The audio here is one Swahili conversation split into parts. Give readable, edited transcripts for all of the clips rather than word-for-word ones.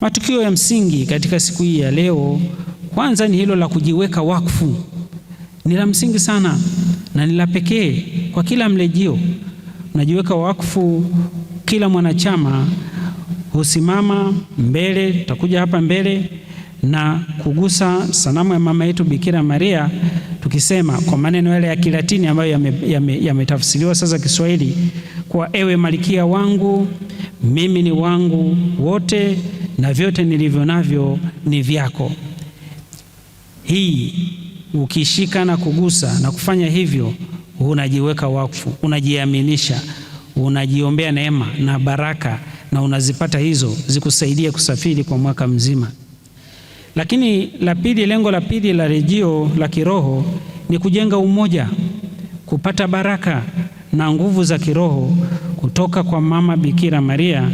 Matukio ya msingi katika siku hii ya leo, kwanza ni hilo la kujiweka wakfu. Ni la msingi sana na ni la pekee kwa kila mlejio. Unajiweka wakfu, kila mwanachama husimama mbele, tutakuja hapa mbele na kugusa sanamu ya mama yetu Bikira Maria, tukisema kwa maneno yale ya Kilatini ambayo yametafsiriwa sasa Kiswahili, kwa ewe Malkia wangu, mimi ni wangu wote na vyote nilivyo navyo ni vyako. Hii ukishika na kugusa na kufanya hivyo, unajiweka wakfu, unajiaminisha, unajiombea neema na baraka, na unazipata hizo zikusaidie kusafiri kwa mwaka mzima. Lakini la pili, lengo la pili la rejeo la kiroho ni kujenga umoja, kupata baraka na nguvu za kiroho kutoka kwa mama Bikira Maria,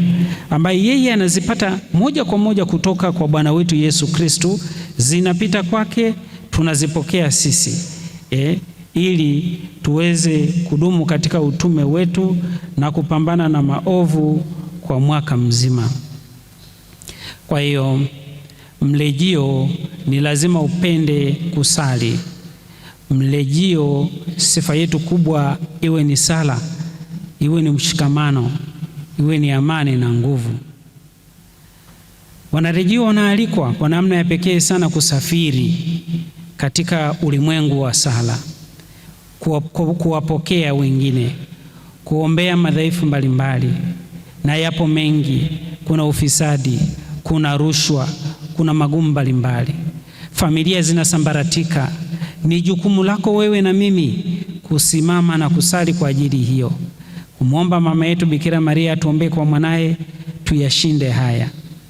ambaye yeye anazipata moja kwa moja kutoka kwa Bwana wetu Yesu Kristo, zinapita kwake, tunazipokea sisi ili tuweze kudumu katika utume wetu na kupambana na maovu kwa mwaka mzima. Kwa hiyo mlejio ni lazima upende kusali. Mlejio, sifa yetu kubwa iwe ni sala, iwe ni mshikamano, iwe ni amani na nguvu. Wanarejeo wanaalikwa kwa namna ya pekee sana kusafiri katika ulimwengu wa sala, kuwapokea wengine, kuombea madhaifu mbalimbali, na yapo mengi. Kuna ufisadi, kuna rushwa, kuna magumu mbalimbali, familia zinasambaratika. Ni jukumu lako wewe na mimi kusimama na kusali kwa ajili hiyo, kumwomba mama yetu Bikira Maria atuombee kwa mwanaye tuyashinde haya.